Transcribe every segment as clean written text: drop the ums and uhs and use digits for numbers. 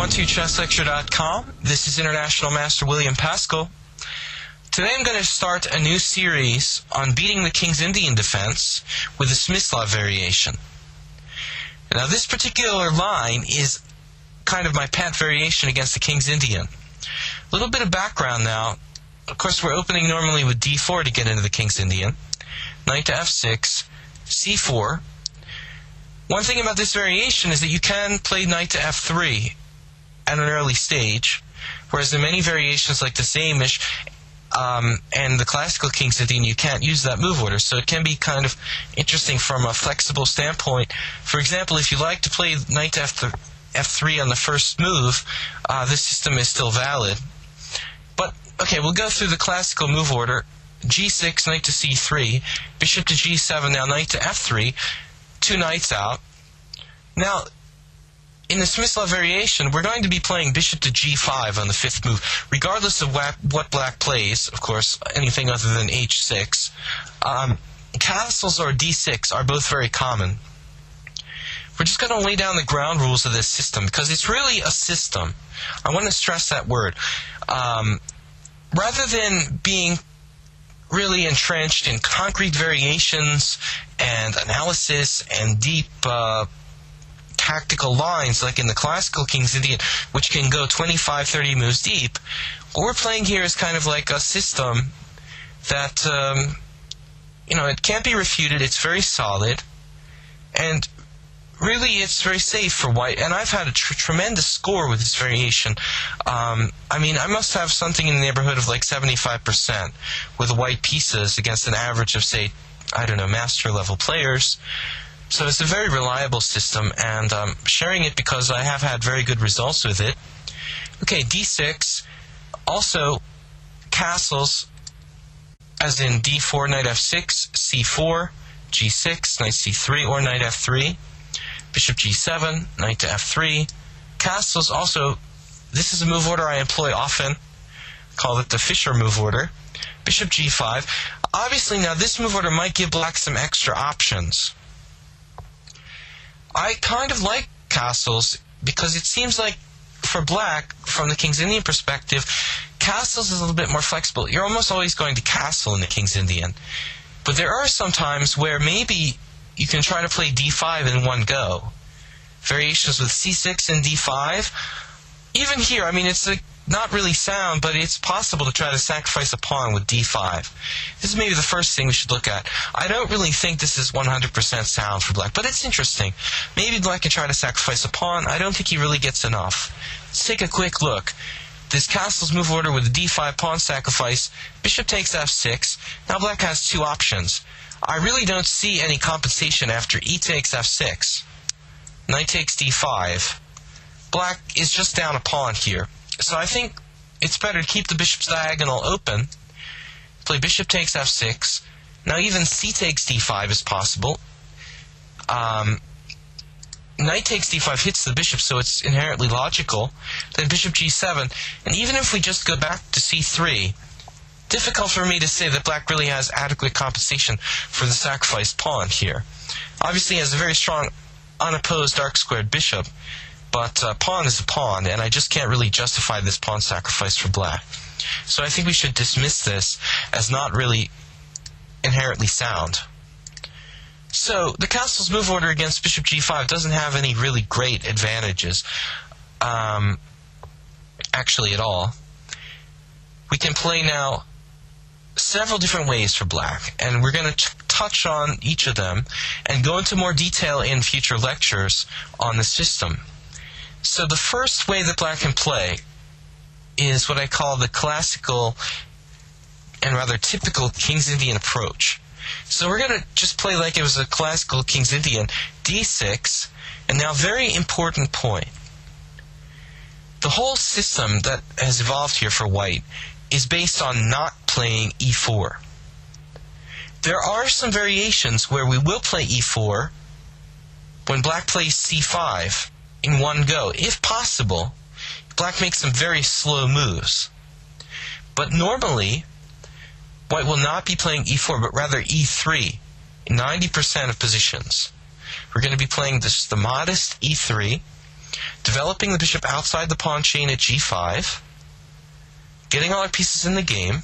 everyone to ChessLecture.com. This is International Master William Paschall. Today I'm going to start a new series on beating the King's Indian defense with the Smyslov variation. Now this particular line is kind of my pet variation against the King's Indian. A little bit of background now. Of course we're opening normally with d4 to get into the King's Indian. Knight to f6, c4. One thing about this variation is that you can play knight to f3 at an early stage, whereas in many variations like the Samish and the classical King's Indian, you can't use that move order. So it can be kind of interesting from a flexible standpoint. For example, if you like to play knight to f3 on the first move, this system is still valid. But, okay, we'll go through the classical move order. g6, knight to c3, bishop to g7, now knight to f3, two knights out. Now, in the Smyslov variation, we're going to be playing bishop to g5 on the fifth move, regardless of what black plays, of course, anything other than h6. Castles or d6 are both very common. We're just going to lay down the ground rules of this system, because it's really a system. I want to stress that word. Rather than being really entrenched in concrete variations and analysis and deep tactical lines like in the classical King's Indian, which can go 25, 30 moves deep, what we're playing here is kind of like a system that, it can't be refuted, it's very solid, and really it's very safe for white, and I've had a tremendous score with this variation. I must have something in the neighborhood of like 75% with the white pieces against an average of, say, I don't know, master level players. So it's a very reliable system, and I'm sharing it because I have had very good results with it. Okay, d6, also castles, as in d4, knight f6, c4, g6, knight c3, or knight f3. Bishop g7, knight to f3. Castles also, this is a move order I employ often. Call it the Fisher move order. Bishop g5. Obviously now this move order might give black some extra options. I kind of like castles because it seems like for black, from the King's Indian perspective, castles is a little bit more flexible. You're almost always going to castle in the King's Indian. But there are some times where maybe you can try to play d5 in one go. Variations with c6 and d5. Even here, it's not really sound, but it's possible to try to sacrifice a pawn with d5. This is maybe the first thing we should look at. I don't really think this is 100% sound for black, but it's interesting. Maybe black can try to sacrifice a pawn. I don't think he really gets enough. Let's take a quick look. This castle's move order with the d5 pawn sacrifice. Bishop takes f6. Now black has two options. I really don't see any compensation after e takes f6. Knight takes d5. Black is just down a pawn here. So I think it's better to keep the bishop's diagonal open. Play bishop takes f6. Now even c takes d5 is possible. Knight takes d5 hits the bishop, so it's inherently logical. Then bishop g7. And even if we just go back to c3, difficult for me to say that black really has adequate compensation for the sacrificed pawn here. Obviously he has a very strong unopposed dark-squared bishop, but pawn is a pawn, and I just can't really justify this pawn sacrifice for black. So I think we should dismiss this as not really inherently sound. So the castle's move order against bishop g5 doesn't have any really great advantages, actually at all. We can play now several different ways for black, and we're going to touch on each of them and go into more detail in future lectures on the system. So the first way that black can play is what I call the classical and rather typical King's Indian approach. So we're going to just play like it was a classical King's Indian, d6, and now very important point. The whole system that has evolved here for white is based on not playing e4. There are some variations where we will play e4 when black plays c5 in one go. If possible, black makes some very slow moves. But normally, white will not be playing e4, but rather e3 in 90% of positions. We're going to be playing the modest e3. developing the bishop outside the pawn chain at g5, getting all our pieces in the game.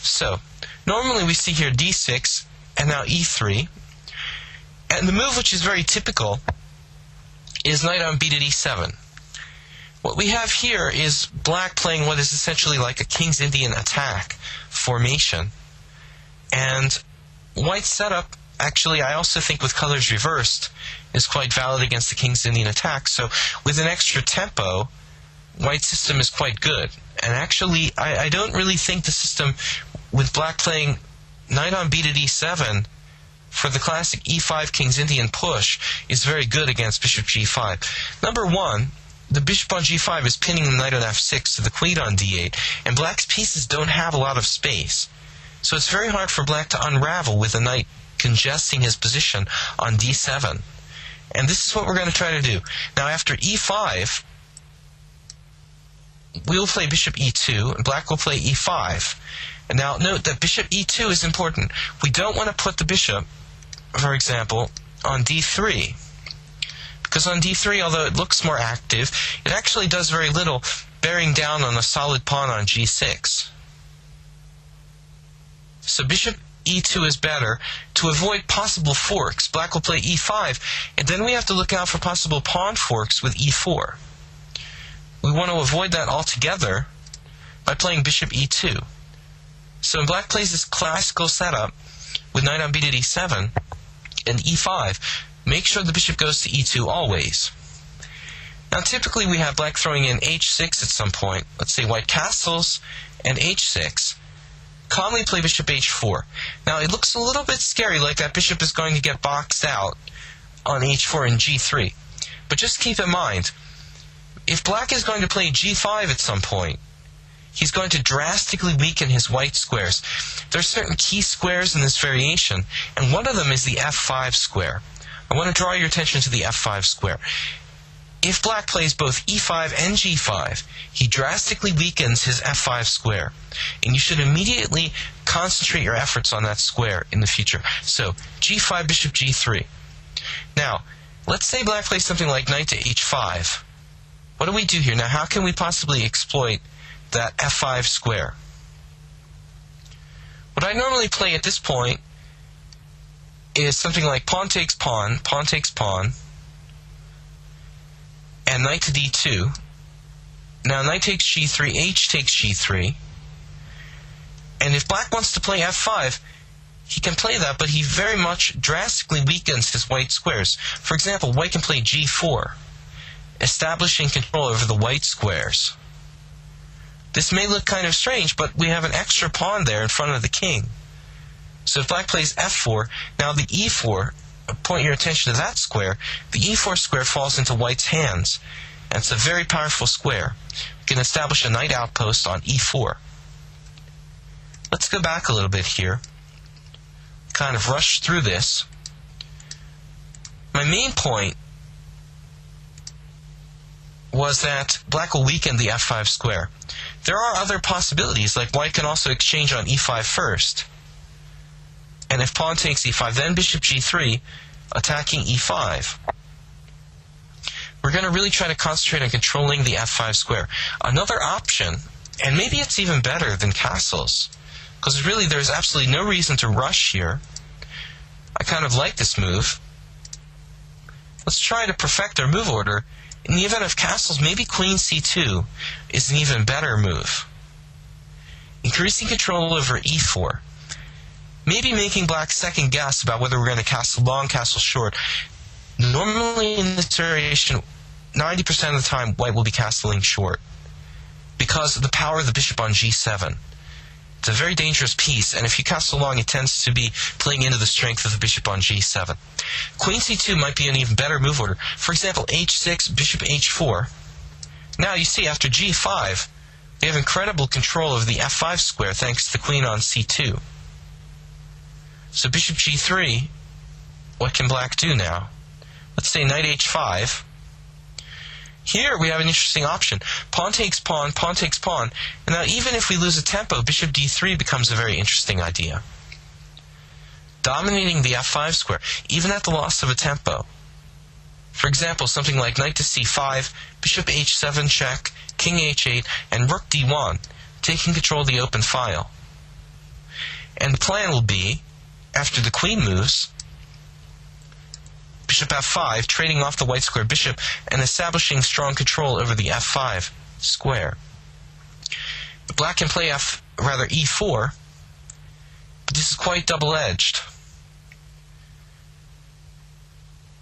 So, normally we see here d6 and now e3. And the move which is very typical is knight on b to d7. What we have here is black playing what is essentially like a King's Indian attack formation. And white's setup, actually, I also think with colors reversed, is quite valid against the King's Indian attack. So with an extra tempo, white's system is quite good. And actually, I don't really think the system with black playing knight on b to d7 for the classic e5 King's Indian push is very good against bishop g5. Number one, the bishop on g5 is pinning the knight on f6 to the queen on d8, and black's pieces don't have a lot of space. So it's very hard for black to unravel with the knight congesting his position on d7. And this is what we're going to try to do. Now after e5, we will play bishop e2, and black will play e5. And now note that bishop e2 is important. We don't want to put the bishop, for example, on d3. Because on d3, although it looks more active, it actually does very little, bearing down on a solid pawn on g6. So bishop e2 is better. To avoid possible forks, black will play e5, and then we have to look out for possible pawn forks with e4. We want to avoid that altogether by playing bishop e2. So when black plays this classical setup with knight on b to d7 and e5, make sure the bishop goes to e2 always. Now typically we have black throwing in h6 at some point. Let's say white castles and h6. Calmly play bishop h4. Now it looks a little bit scary, like that bishop is going to get boxed out on h4 and g3. But just keep in mind, if black is going to play g5 at some point, he's going to drastically weaken his white squares. There are certain key squares in this variation, and one of them is the f5 square. I want to draw your attention to the f5 square. If black plays both e5 and g5, he drastically weakens his f5 square. And you should immediately concentrate your efforts on that square in the future. So, g5, bishop g3. Now, let's say black plays something like knight to h5. What do we do here? Now, how can we possibly exploit that f5 square? What I normally play at this point is something like pawn takes pawn, and knight to d2. Now knight takes g3, h takes g3. And if black wants to play f5, he can play that, but he very much drastically weakens his white squares. For example, white can play g4, establishing control over the white squares. This may look kind of strange, but we have an extra pawn there in front of the king. So if black plays f4, now the e4, point your attention to that square, the e4 square falls into white's hands. And it's a very powerful square. We can establish a knight outpost on e4. Let's go back a little bit here. Kind of rush through this. My main point was that black will weaken the f5 square. There are other possibilities, like white can also exchange on e5 first. And if pawn takes e5, then bishop g3, attacking e5. We're going to really try to concentrate on controlling the f5 square. Another option, and maybe it's even better than castles, because really there's absolutely no reason to rush here. I kind of like this move. Let's try to perfect our move order. In the event of castles, maybe queen c2 is an even better move. Increasing control over e4. Maybe making black second guess about whether we're going to castle long, castle short. Normally in this variation, 90% of the time, white will be castling short because of the power of the bishop on g7. It's a very dangerous piece, and if you castle long, it tends to be playing into the strength of the bishop on g7. Queen c2 might be an even better move order. For example, h6, bishop h4. Now you see, after g5, they have incredible control over the f5 square thanks to the queen on c2. So bishop g3, what can black do now? Let's say knight h5. Here we have an interesting option. Pawn takes pawn, and now even if we lose a tempo, bishop d3 becomes a very interesting idea. Dominating the f5 square, even at the loss of a tempo. For example, something like knight to c5, bishop h7 check, king h8, and rook d1, taking control of the open file. And the plan will be, after the queen moves, bishop f5, trading off the white square bishop and establishing strong control over the f5 square. Black can play e4, but this is quite double-edged.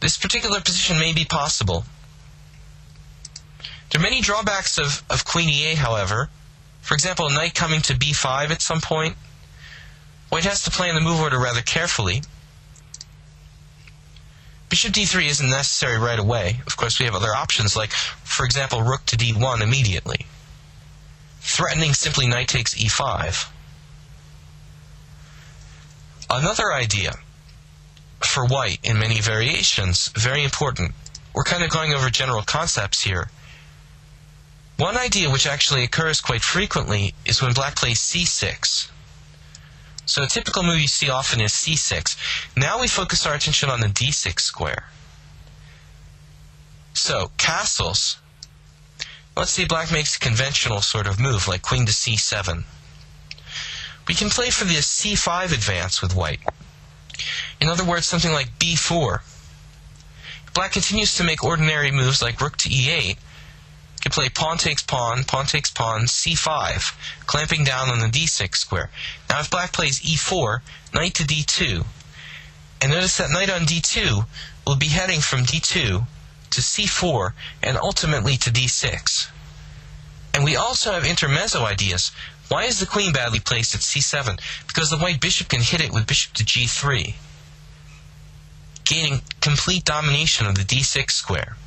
This particular position may be possible. There are many drawbacks of queen e8, however. For example, a knight coming to b5 at some point. White has to plan the move order rather carefully. Bishop d3 isn't necessary right away. Of course, we have other options like, for example, rook to d1 immediately, threatening simply knight takes e5. Another idea for white in many variations, very important. We're kind of going over general concepts here. One idea which actually occurs quite frequently is when black plays c6. So a typical move you see often is c6. Now we focus our attention on the d6 square. So, castles. Let's say black makes a conventional sort of move, like queen to c7. We can play for the c5 advance with white. In other words, something like b4. If black continues to make ordinary moves like rook to e8, you can play pawn takes pawn, c5, clamping down on the d6 square. Now if black plays e4, knight to d2, and notice that knight on d2 will be heading from d2 to c4 and ultimately to d6. And we also have intermezzo ideas. Why is the queen badly placed at c7? Because the white bishop can hit it with bishop to g3, gaining complete domination of the d6 square.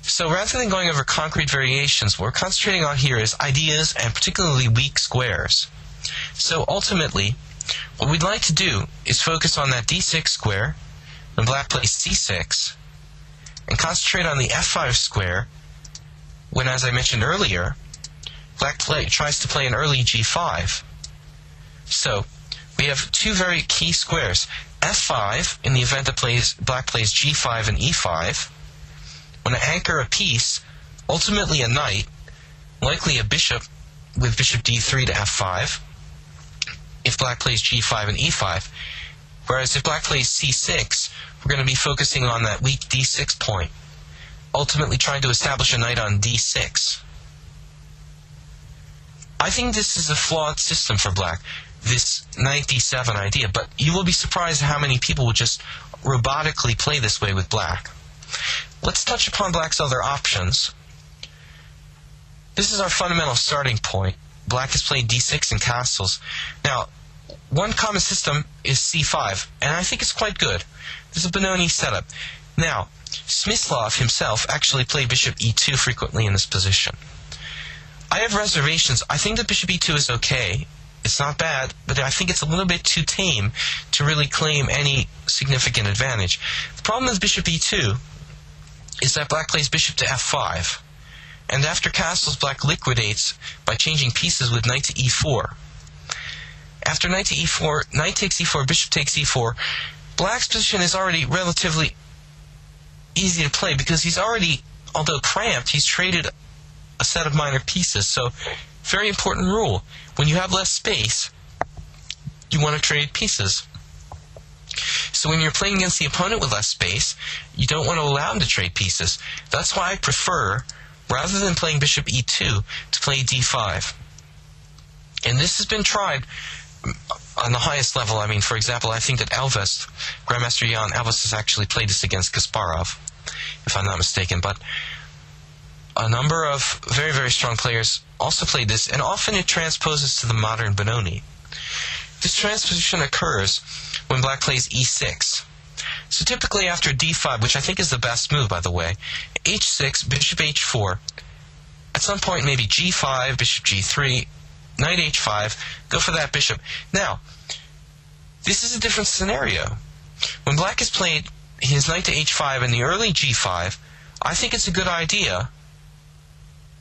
So rather than going over concrete variations, what we're concentrating on here is ideas and particularly weak squares. So ultimately, what we'd like to do is focus on that d6 square when black plays c6, and concentrate on the f5 square when, as I mentioned earlier, black tries to play an early g5. So we have two very key squares. f5 in the event that black plays g5 and e5. When I anchor a piece, ultimately a knight, likely a bishop with bishop d3 to f5, if black plays g5 and e5. Whereas if black plays c6, we're going to be focusing on that weak d6 point, ultimately trying to establish a knight on d6. I think this is a flawed system for black, this knight d7 idea, but you will be surprised how many people will just robotically play this way with black. Let's touch upon black's other options. This is our fundamental starting point. Black has played d6 in castles. Now, one common system is c5, and I think it's quite good. This is a Benoni setup. Now, Smyslov himself actually played bishop e2 frequently in this position. I have reservations. I think that bishop e2 is okay. It's not bad, but I think it's a little bit too tame to really claim any significant advantage. The problem with bishop e2 is that black plays bishop to f5, and after castles, black liquidates by changing pieces with knight to e4. After knight to e4, knight takes e4, bishop takes e4, black's position is already relatively easy to play because he's already, although cramped, he's traded a set of minor pieces. So, very important rule. When you have less space, you want to trade pieces. So when you're playing against the opponent with less space, you don't want to allow him to trade pieces. That's why I prefer, rather than playing bishop e2, to play d5. And this has been tried on the highest level. I mean, for example, I think that Elvis, Grandmaster Jan Elvis, has actually played this against Kasparov, if I'm not mistaken. But a number of very, very strong players also played this, and often it transposes to the modern Benoni. This transposition occurs when black plays e6. So typically after d5, which I think is the best move, by the way, h6, bishop h4, at some point maybe g5, bishop g3, knight h5, go for that bishop. Now, this is a different scenario. When black has played his knight to h5 in the early g5, I think it's a good idea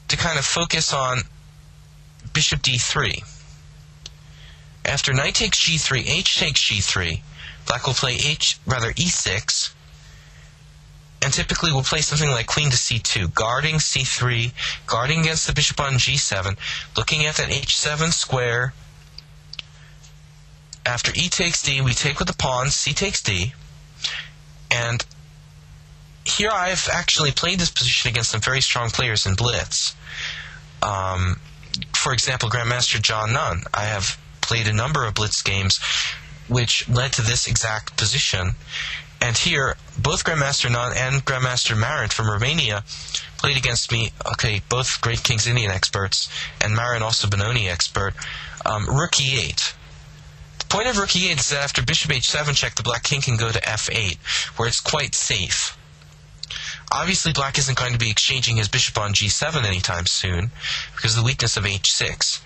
to kind of focus on bishop d3. After knight takes g3, h takes g3, Black will play e6, and typically will play something like queen to c2, guarding c3, guarding against the bishop on g7, looking at that h7 square. After e takes d, we take with the pawn, c takes d, and here I've actually played this position against some very strong players in Blitz. For example, Grandmaster John Nunn. I have played a number of Blitz games which led to this exact position. And here, both Grandmaster Nunn and Grandmaster Marin from Romania played against me, okay, both great King's Indian experts, and Marin also Benoni expert, rook e8. The point of rook e8 is that after bishop h7 check, the black king can go to f8, where it's quite safe. Obviously, black isn't going to be exchanging his bishop on g7 anytime soon, because of the weakness of h6.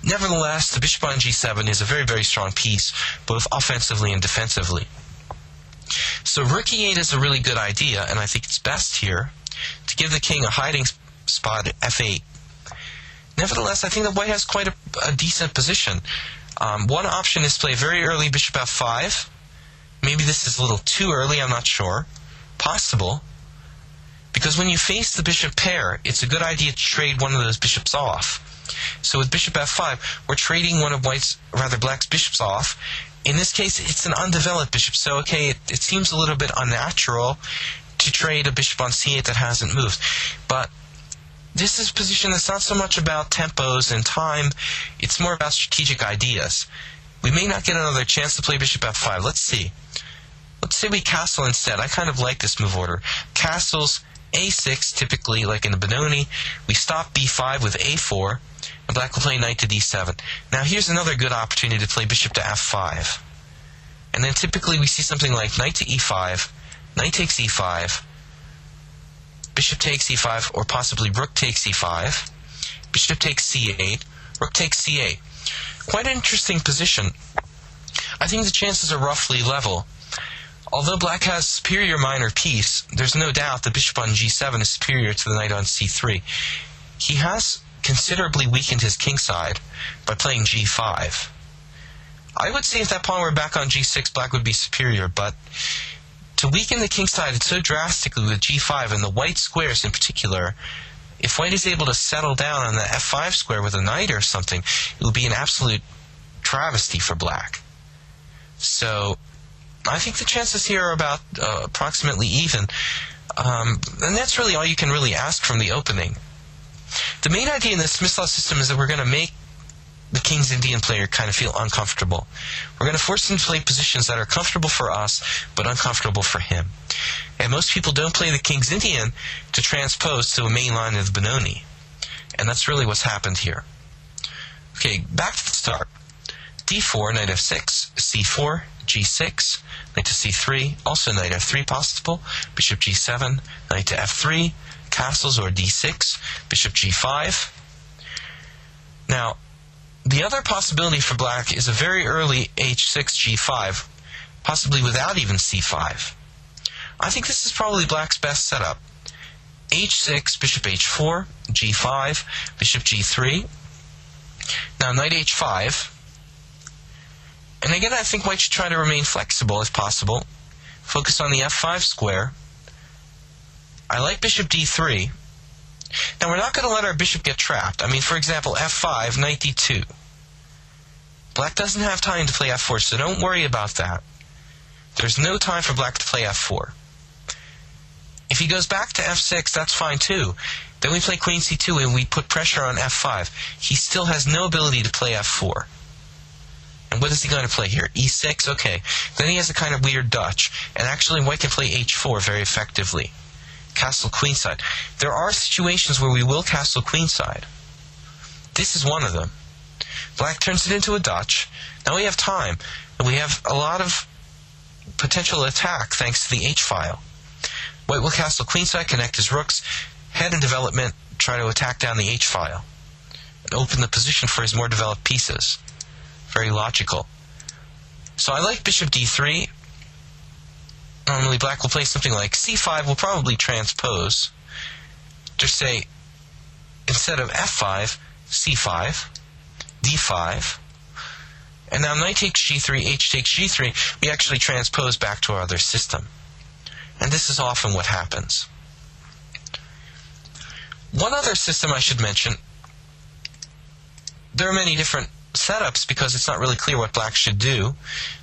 Nevertheless, the bishop on g7 is a very, very strong piece, both offensively and defensively. So rook e8 is a really good idea, and I think it's best here to give the king a hiding spot at f8. Nevertheless, I think that white has quite a decent position. One option is to play very early bishop f5. Maybe this is a little too early, I'm not sure. Possible. Because when you face the bishop pair, it's a good idea to trade one of those bishops off. So with bishop f5, we're trading one of black's bishops off. In this case, it's an undeveloped bishop, so okay, it seems a little bit unnatural to trade a bishop on c8 that hasn't moved. But this is a position that's not so much about tempos and time, it's more about strategic ideas. We may not get another chance to play bishop f5. Let's see. Let's say we castle instead. I kind of like this move order. Castles a6, typically, like in the Benoni. We stop b5 with a4, and black will play knight to d7. Now here's another good opportunity to play bishop to f5. And then typically we see something like knight to e5, knight takes e5, bishop takes e5, or possibly rook takes e5, bishop takes c8, rook takes c8. Quite an interesting position. I think the chances are roughly level. Although black has superior minor piece, there's no doubt the bishop on g7 is superior to the knight on c3. He has considerably weakened his king side by playing g5. I would say if that pawn were back on g6, black would be superior, but to weaken the king side so drastically with g5 and the white squares in particular, if white is able to settle down on the f5 square with a knight or something, it would be an absolute travesty for black. So I think the chances here are about approximately even, and that's really all you can really ask from the opening. The main idea in the Smyslov system is that we're going to make the King's Indian player kind of feel uncomfortable. We're going to force him to play positions that are comfortable for us, but uncomfortable for him. And most people don't play the King's Indian to transpose to a main line of the Benoni. And that's really what's happened here. Okay, back to the start. d4, knight f6, c4, g6, knight to c3, also knight f3 possible, bishop g7, knight to f3, castles or d6, bishop g5. Now, the other possibility for black is a very early h6, g5, possibly without even c5. I think this is probably black's best setup. h6, bishop h4, g5, bishop g3. Now, knight h5. And again, I think white should try to remain flexible if possible. Focus on the f5 square. I like bishop d3. Now, we're not going to let our bishop get trapped. I mean, for example, f5, knight d2. Black doesn't have time to play f4, so don't worry about that. There's no time for black to play f4. If he goes back to f6, that's fine too. Then we play queen c2 and we put pressure on f5. He still has no ability to play f4. And what is he going to play here? e6? Okay. Then he has a kind of weird Dutch. And actually, white can play h4 very effectively. Castle queenside. There are situations where we will castle queenside. This is one of them. Black turns it into a Dutch. Now we have time. And we have a lot of potential attack thanks to the h-file. White will castle queenside, connect his rooks, head in development, try to attack down the h-file, and open the position for his more developed pieces. Very logical. So I like bishop d3. Normally black will play something like c5, will probably transpose. Just say, instead of f5, c5, d5. And now knight takes g3, h takes g3, we actually transpose back to our other system. And this is often what happens. One other system I should mention, there are many different setups because it's not really clear what black should do.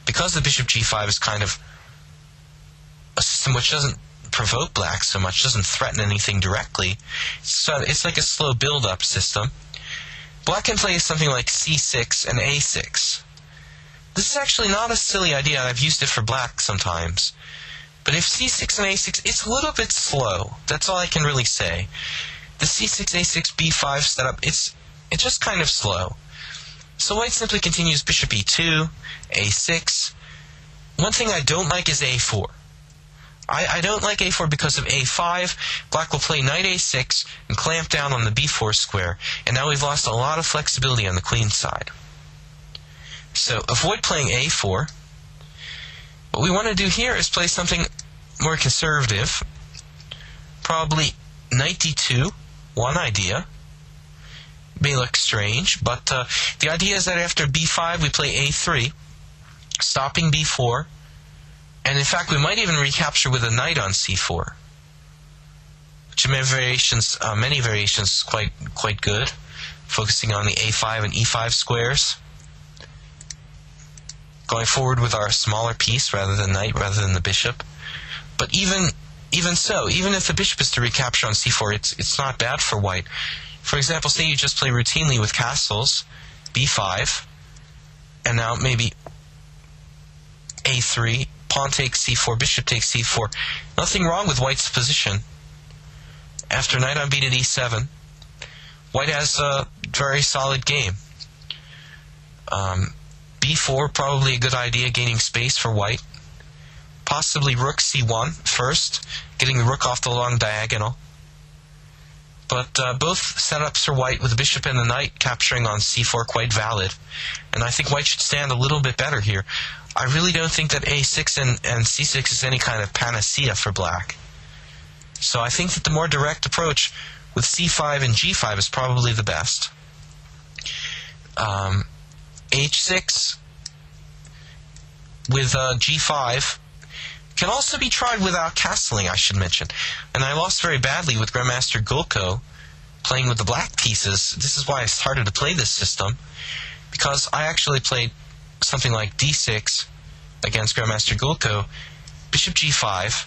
Because the bishop g5 is kind of a system which doesn't provoke black so much, doesn't threaten anything directly. So it's like a slow build-up system. Black can play something like c6 and a6. This is actually not a silly idea. I've used it for black sometimes. But if c6 and a6, it's a little bit slow. That's all I can really say. The c6, a6, b5 setup, it's just kind of slow. So white simply continues bishop e2, a6. One thing I don't like is a4. I don't like a4 because of a5. Black will play knight a6 and clamp down on the b4 square, and now we've lost a lot of flexibility on the queen side. So avoid playing a4. What we want to do here is play something more conservative. Probably knight d2, one idea. May look strange, but the idea is that after b5 we play a3, stopping b4, and in fact we might even recapture with a knight on c4, which in many variations is quite good, focusing on the a5 and e5 squares, going forward with our smaller piece rather than knight, rather than the bishop. But even so, even if the bishop is to recapture on c4, it's not bad for white. For example, say you just play routinely with castles, b5, and now maybe a3, pawn takes c4, bishop takes c4. Nothing wrong with white's position. After knight on b to d7, white has a very solid game. b4, probably a good idea, gaining space for white. Possibly rook c1 first, getting the rook off the long diagonal. But both setups for white with the bishop and the knight capturing on c4 quite valid. And I think white should stand a little bit better here. I really don't think that a6 and c6 is any kind of panacea for black. So I think that the more direct approach with c5 and g5 is probably the best. h6 with g5 can also be tried without castling, I should mention. And I lost very badly with Grandmaster Goluev playing with the black pieces. This is why I started to play this system, because I actually played something like d6 against Grandmaster Goluev, bishop g5,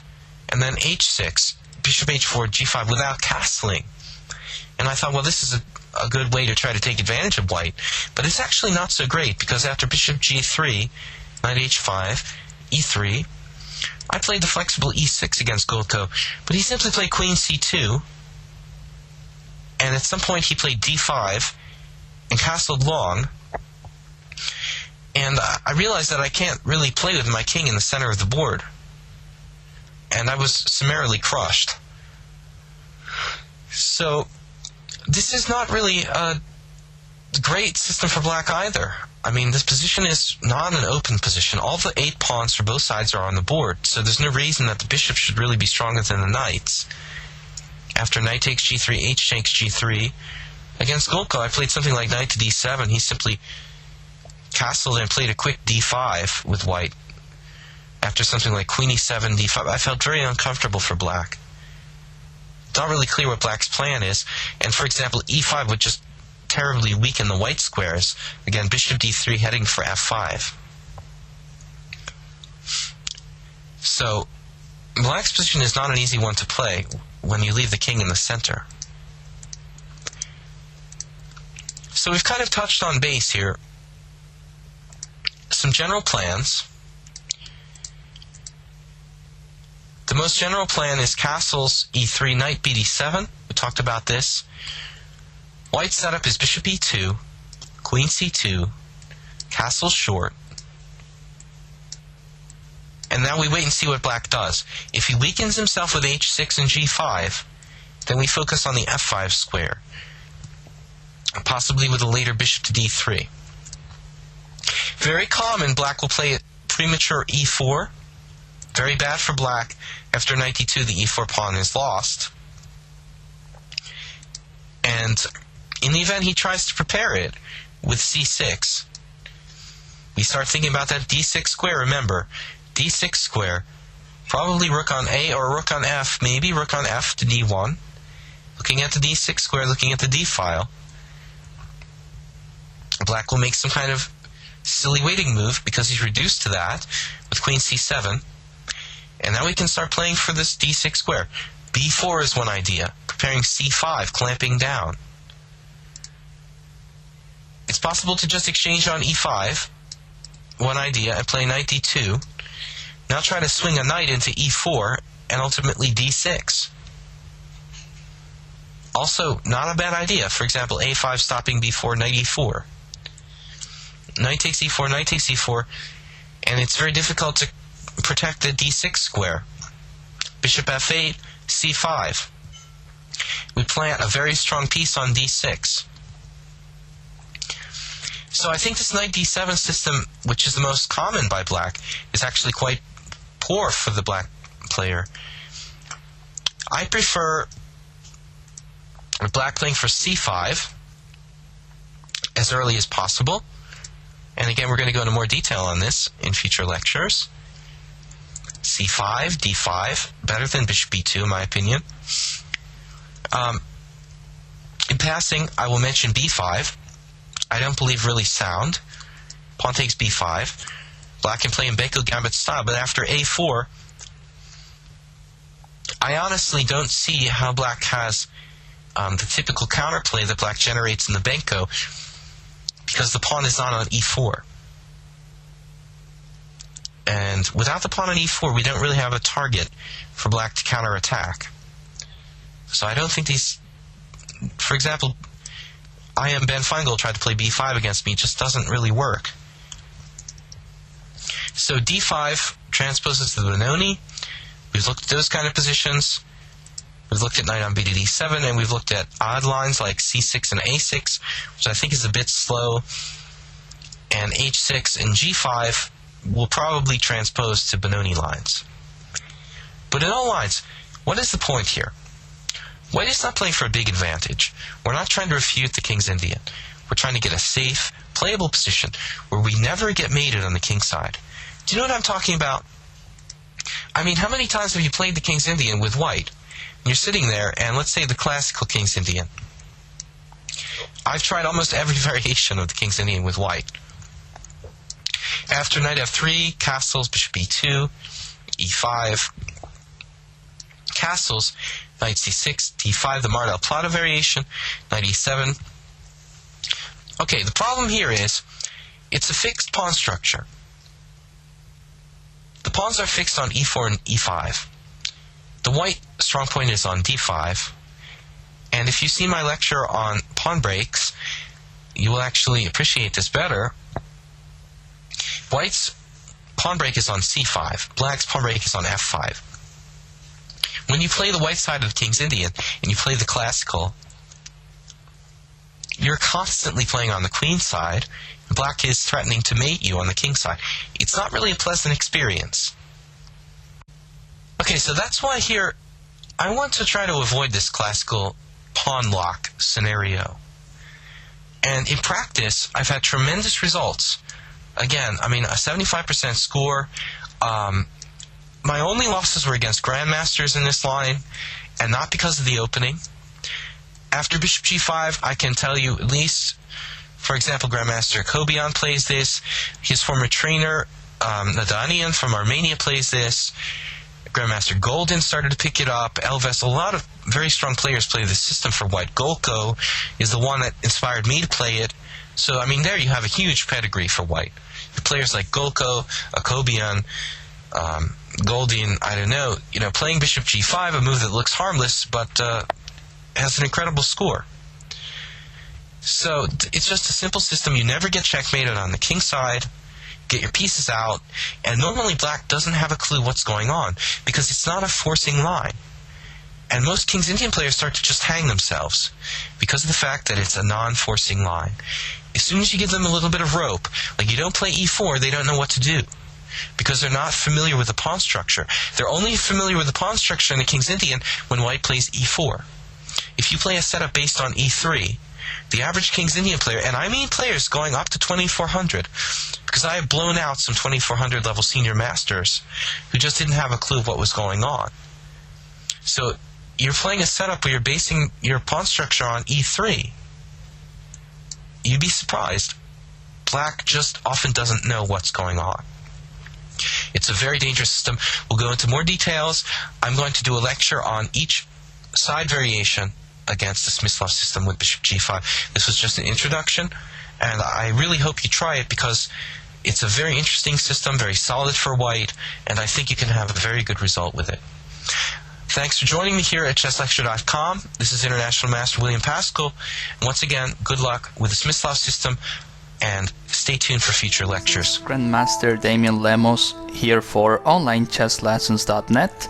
and then h6, bishop h4, g5 without castling. And I thought, well, this is a good way to try to take advantage of white. But it's actually not so great, because after bishop g3, knight h5, e3, I played the flexible e6 against Goluev, but he simply played queen c2, and at some point he played d5 and castled long, and I realized that I can't really play with my king in the center of the board, and I was summarily crushed. So this is not really a great system for black either. I mean, this position is not an open position. All the 8 pawns for both sides are on the board, so there's no reason that the bishop should really be stronger than the knights. After knight takes g3, h takes g3. Against Goluev, I played something like knight to d7. He simply castled and played a quick d5 with white. After something like queen e7, d5, I felt very uncomfortable for black. Not really clear what black's plan is, and for example, e5 would just terribly weaken the white squares. Again, bishop d3 heading for f5. So, black's position is not an easy one to play when you leave the king in the center. So we've kind of touched on base here. Some general plans. The most general plan is castles e3, knight bd7. We talked about this. White's setup is bishop e2, queen c2, castle short. And now we wait and see what black does. If he weakens himself with h6 and g5, then we focus on the f5 square, possibly with a later bishop to d3. Very common, black will play premature e4. Very bad for black. After knight d2, the e4 pawn is lost. And in the event he tries to prepare it with c6, we start thinking about that d6 square. Remember, d6 square, probably rook on A or rook on F, maybe rook on F to d1. Looking at the d6 square, looking at the d file, Black will make some kind of silly waiting move because he's reduced to that with queen c7. And now we can start playing for this d6 square. b4 is one idea, preparing c5, clamping down. It's possible to just exchange on e5, one idea, and play knight d2. Now try to swing a knight into e4 and ultimately d6. Also, not a bad idea. For example, a5 stopping b4, knight e4. Knight takes e4, knight takes e4, and it's very difficult to protect the d6 square. Bishop f8, c5. We plant a very strong piece on d6. So I think this knight d7 system, which is the most common by Black, is actually quite poor for the Black player. I prefer Black playing for c5 as early as possible. And again, we're going to go into more detail on this in future lectures. c5, d5, better than bishop b2 in my opinion. In passing, I will mention b5. I don't believe really sound. Pawn takes b5. Black can play in Beko Gambit style, but after a4, I honestly don't see how Black has the typical counterplay that Black generates in the Beko, because the pawn is not on e4. And without the pawn on e4, we don't really have a target for Black to counterattack. So I don't think these... For example, IM Bill Paschall tried to play b5 against me. It just doesn't really work. So d5 transposes to the Benoni. We've looked at those kind of positions. We've looked at knight on b to d7, and we've looked at odd lines like c6 and a6, which I think is a bit slow. And h6 and g5 will probably transpose to Benoni lines. But in all lines, what is the point here? White is not playing for a big advantage. We're not trying to refute the king's Indian. We're trying to get a safe, playable position where we never get mated on the king side. Do you know what I'm talking about? I mean, how many times have you played the king's Indian with white? And you're sitting there, and let's say the classical king's Indian. I've tried almost every variation of the king's Indian with white. After knight f3, castles, bishop e2, e5, castles, knight c6, d5, the Mar-del-Plata variation, knight e7. Okay, the problem here is, it's a fixed pawn structure. The pawns are fixed on e4 and e5. The white strong point is on d5. And if you see my lecture on pawn breaks, you will actually appreciate this better. White's pawn break is on c5. Black's pawn break is on f5. When you play the white side of the king's Indian, and you play the classical, you're constantly playing on the queen side, and Black is threatening to mate you on the king side. It's not really a pleasant experience. Okay, so that's why here, I want to try to avoid this classical pawn lock scenario. And in practice, I've had tremendous results. Again, I mean, a 75% score. My only losses were against grandmasters in this line, and not because of the opening. After bishop g5, I can tell you at least, for example, Grandmaster Kobian plays this. His former trainer, Nadanian from Armenia, plays this. Grandmaster Golden started to pick it up. Elves, a lot of very strong players play this system for white. Golko is the one that inspired me to play it. So, I mean, there you have a huge pedigree for white. The players like Golko, Akobian, Goldin, I don't know, playing bishop g5, a move that looks harmless, but has an incredible score. So, it's just a simple system. You never get checkmated on the king side. Get your pieces out, and normally Black doesn't have a clue what's going on, because it's not a forcing line. And most King's Indian players start to just hang themselves, because of the fact that it's a non-forcing line. As soon as you give them a little bit of rope, like you don't play e4, they don't know what to do, because they're not familiar with the pawn structure. They're only familiar with the pawn structure in the King's Indian when white plays e4. If you play a setup based on e3, the average King's Indian player, and I mean players going up to 2400, because I have blown out some 2400 level senior masters who just didn't have a clue of what was going on. So you're playing a setup where you're basing your pawn structure on e3. You'd be surprised. Black just often doesn't know what's going on. It's a very dangerous system. We'll go into more details. I'm going to do a lecture on each side variation against the Smyslov system with bishop g5. This was just an introduction, and I really hope you try it because it's a very interesting system, very solid for white, and I think you can have a very good result with it. Thanks for joining me here at ChessLecture.com. This is International Master William Paschall. And once again, good luck with the Smyslov system, and stay tuned for future lectures. Grandmaster Damian Lemos here for OnlineChessLessons.net.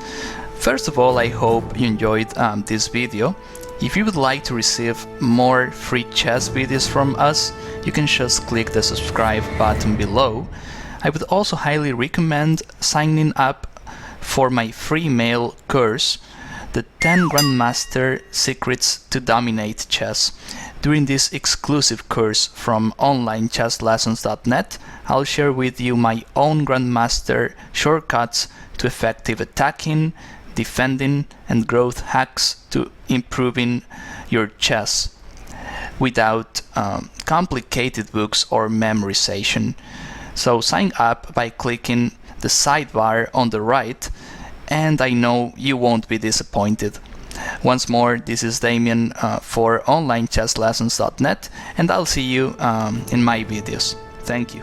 First of all, I hope you enjoyed this video. If you would like to receive more free chess videos from us, you can just click the subscribe button below. I would also highly recommend signing up for my free mail course, the 10 Grandmaster Secrets to Dominate Chess. During this exclusive course from OnlineChessLessons.net, I'll share with you my own Grandmaster shortcuts to effective attacking, defending, and growth hacks to improving your chess without complicated books or memorization. So sign up by clicking the sidebar on the right, and I know you won't be disappointed. Once more, this is Damian for OnlineChessLessons.net, and I'll see you in my videos. Thank you.